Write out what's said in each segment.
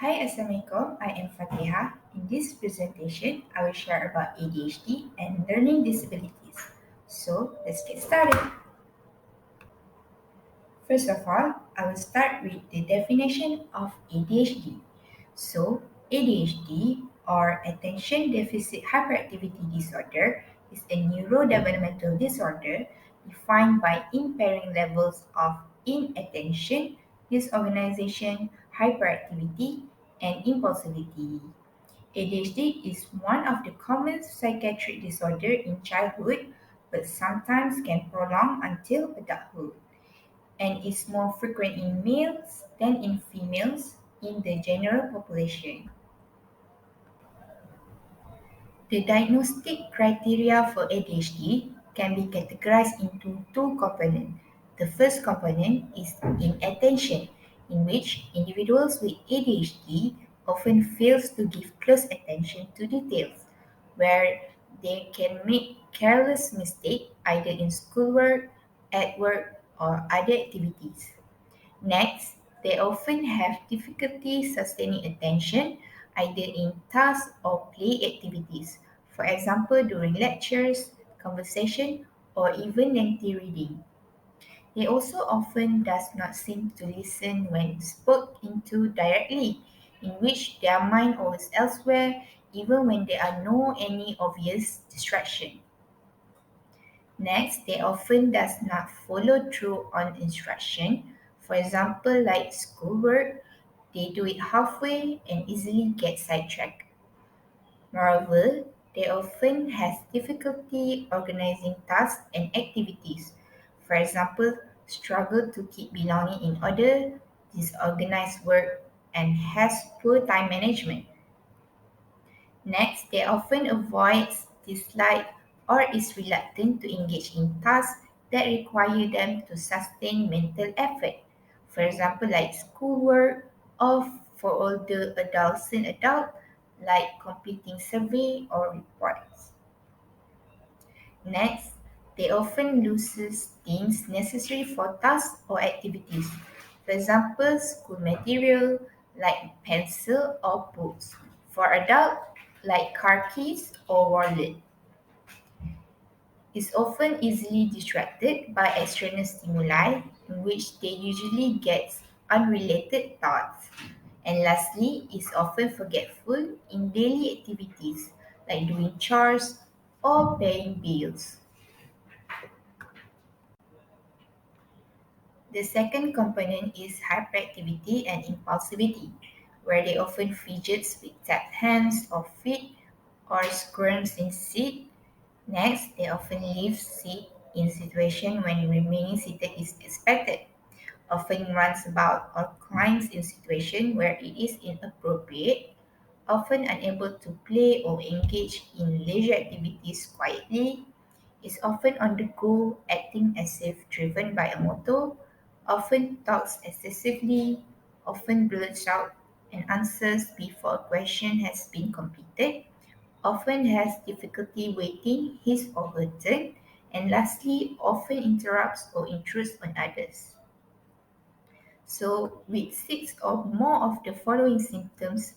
Hi, Assalamualaikum. I am Fatehah. In this presentation, I will share about ADHD and learning disabilities. So, let's get started. First of all, I will start with the definition of ADHD. So, ADHD or Attention Deficit Hyperactivity Disorder is a neurodevelopmental disorder defined by impairing levels of inattention, disorganization, hyperactivity, and impulsivity. ADHD is one of the common psychiatric disorders in childhood, but sometimes can prolong until adulthood and is more frequent in males than in females in the general population. The diagnostic criteria for ADHD can be categorized into two components. The first component is inattention, in which individuals with ADHD often fails to give close attention to details, where they can make careless mistakes either in schoolwork, at work, or other activities. Next, they often have difficulty sustaining attention either in task or play activities, for example during lectures, conversation, or even lengthy reading. They also often does not seem to listen when spoke into directly, in which their mind always elsewhere even when there are no any obvious distraction. Next, they often does not follow through on instruction. For example, like schoolwork, they do it halfway and easily get sidetracked. Moreover, they often has difficulty organizing tasks and activities. For example, struggle to keep belonging in order, disorganized work, and has poor time management. Next, they often avoids, dislike, or is reluctant to engage in tasks that require them to sustain mental effort. For example, like schoolwork, or for older adolescent adult, like completing survey or reports. Next, they often loses things necessary for tasks or activities. For example, school material like pencil or books. For adult, like car keys or wallet. Is often easily distracted by extraneous stimuli in which they usually get unrelated thoughts. And lastly, is often forgetful in daily activities like doing chores or paying bills. The second component is hyperactivity and impulsivity, where they often fidgets with tapped hands or feet or squirms in seat. Next, they often leave seat in situation when remaining seated is expected, often runs about or climbs in situation where it is inappropriate, often unable to play or engage in leisure activities quietly, is often on the go, acting as if driven by a motor, often talks excessively, often blurts out and answers before a question has been completed, often has difficulty waiting his or her turn, and lastly, often interrupts or intrudes on others. So, with six or more of the following symptoms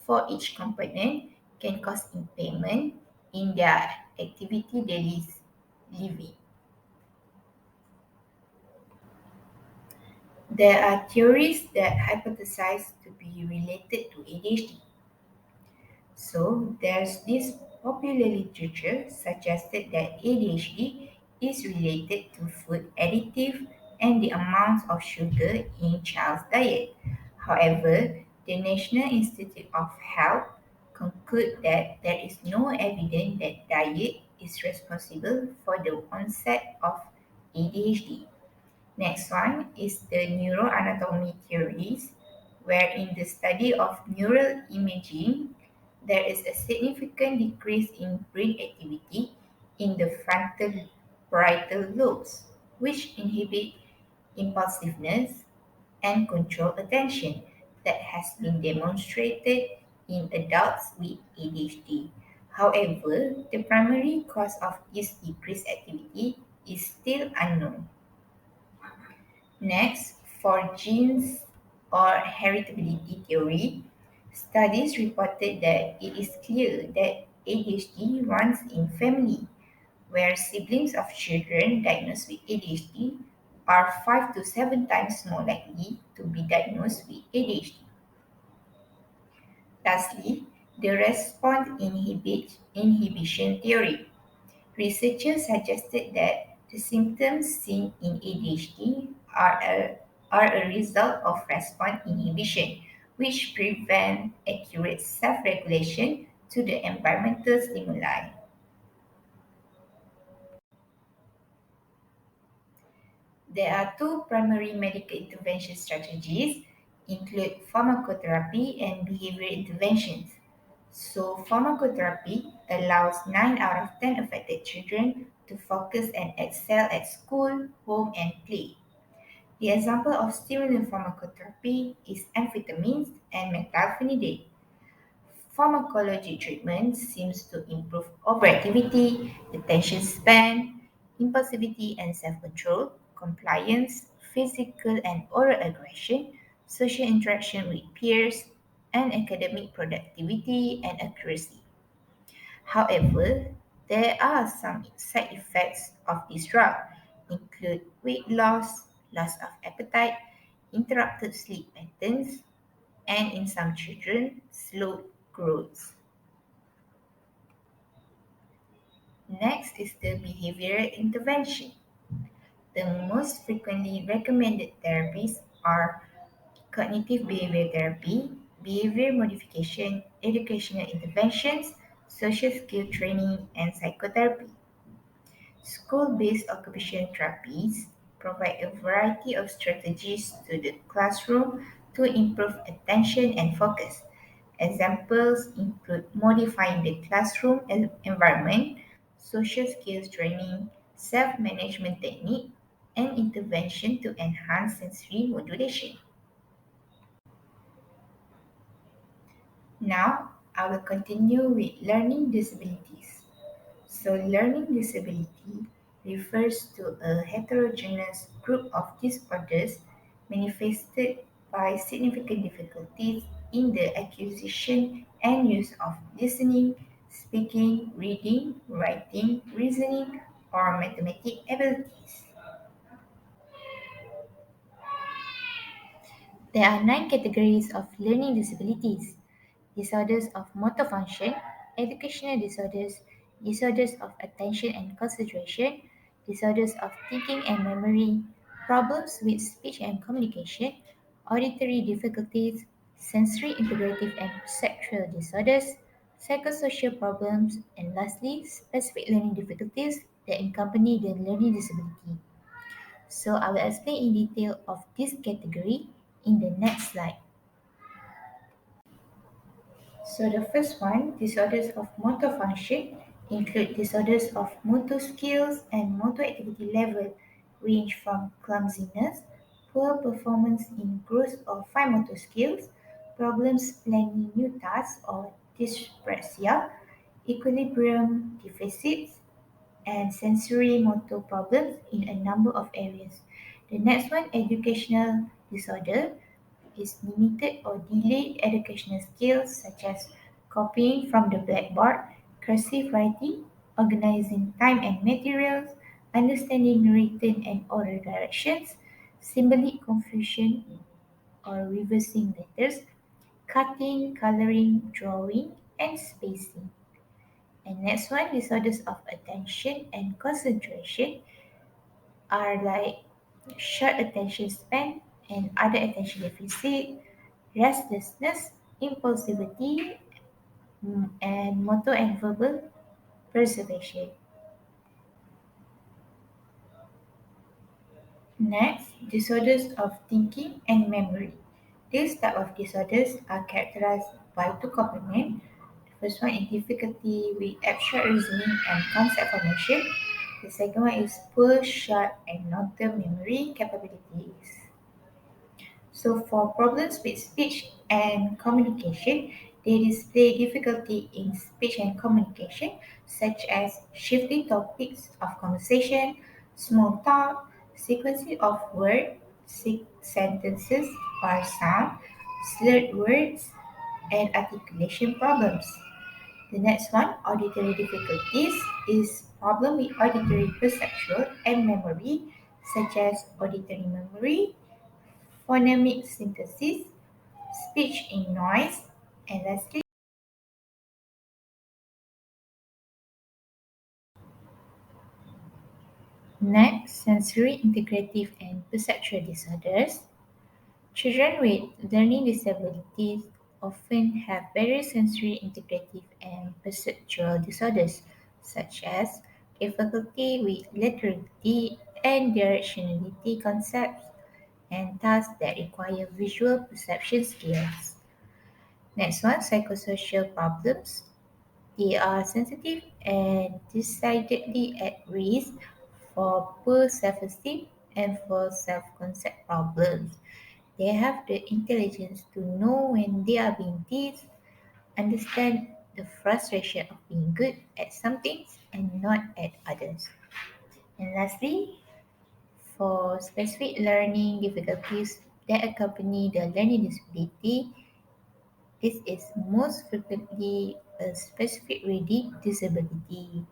for each component can cause impairment in their activity daily living. There are theories that hypothesize to be related to ADHD. So, there's this popular literature suggested that ADHD is related to food additive and the amount of sugar in child's diet. However, the National Institute of Health conclude that there is no evidence that diet is responsible for the onset of ADHD. Next one is the neuroanatomy theories, where in the study of neural imaging, there is a significant decrease in brain activity in the frontal parietal lobes, which inhibit impulsiveness and control attention that has been demonstrated in adults with ADHD. However, the primary cause of this decreased activity is still unknown. Next, for genes or heritability theory, Studies reported that it is clear that ADHD runs in family, where siblings of children diagnosed with ADHD are 5 to 7 times more likely to be diagnosed with ADHD. Lastly, the response inhibition theory. Researchers suggested that the symptoms seen in ADHD are a result of response inhibition, which prevent accurate self-regulation to the environmental stimuli. There are two primary medical intervention strategies, include pharmacotherapy and behavioral interventions. So, pharmacotherapy allows 9 out of 10 affected children to focus and excel at school, home, and play. The example of stimulant pharmacotherapy is amphetamines and methylphenidate. Pharmacology treatment seems to improve overactivity, attention span, impulsivity and self-control, compliance, physical and oral aggression, social interaction with peers, and academic productivity and accuracy. However, there are some side effects of this drug, include weight loss, loss of appetite, interrupted sleep patterns, and in some children, slowed growth. Next is the behavioral intervention. The most frequently recommended therapies are cognitive behavior therapy, behavior modification, educational interventions, social skill training, and psychotherapy. School-based occupational therapies provide a variety of strategies to the classroom to improve attention and focus. Examples include modifying the classroom environment, social skills training, self-management technique, and intervention to enhance sensory modulation. Now, I will continue with learning disabilities. So, learning disability refers to a heterogeneous group of disorders manifested by significant difficulties in the acquisition and use of listening, speaking, reading, writing, reasoning, or mathematical abilities. There are 9 categories of learning disabilities: disorders of motor function, educational disorders, disorders of attention and concentration, disorders of thinking and memory, problems with speech and communication, auditory difficulties, sensory integrative and perceptual disorders, psychosocial problems, and lastly, specific learning difficulties that accompany the learning disability. So I will explain in detail of this category in the next slide. So the first one, disorders of motor function, include disorders of motor skills and motor activity level range from clumsiness, poor performance in gross or fine motor skills, problems planning new tasks or dyspraxia, equilibrium deficits, and sensory motor problems in a number of areas. The next one, educational disorder, is limited or delayed educational skills such as copying from the blackboard, cursive writing, organizing time and materials, understanding written and oral directions, symbolic confusion or reversing letters, cutting, coloring, drawing, and spacing. And next one, disorders of attention and concentration are like short attention span and other attention deficit, restlessness, impulsivity, and motor and verbal preservation. Next, disorders of thinking and memory. These type of disorders are characterized by two components. The first one is difficulty with abstract reasoning and concept formation. The second one is poor short and long-term memory capabilities. So for problems with speech and communication, they display difficulty in speech and communication, such as shifting topics of conversation, small talk, sequencing of words, sentences or sound, slurred words, and articulation problems. The next one, auditory difficulties, is problem with auditory perceptual and memory, such as auditory memory, phonemic synthesis, speech in noise, and lastly, next, sensory integrative and perceptual disorders. Children with learning disabilities often have various sensory integrative and perceptual disorders, such as difficulty with laterality and directionality concepts and tasks that require visual perception skills. Next one, psychosocial problems. They are sensitive and decidedly at risk for poor self-esteem and for self-concept problems. They have the intelligence to know when they are being teased, understand the frustration of being good at some things and not at others. And lastly, for specific learning difficulties that accompany the learning disability, this is most frequently a specific reading disability.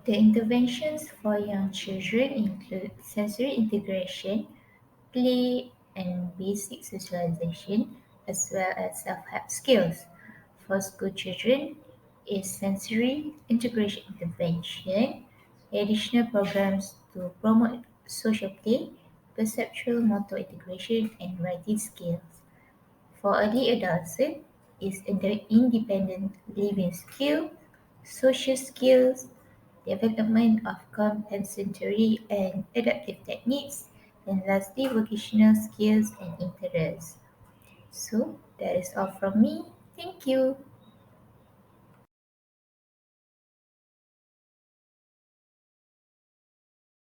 The interventions for young children include sensory integration, play, and basic socialization, as well as self-help skills. For school children, is sensory integration intervention, additional programs to promote social play, perceptual motor integration, and writing skills. For early adolescent, is independent living skill, social skills, development of compensatory and adaptive techniques, and lastly, vocational skills and interests. So, that is all from me. Thank you.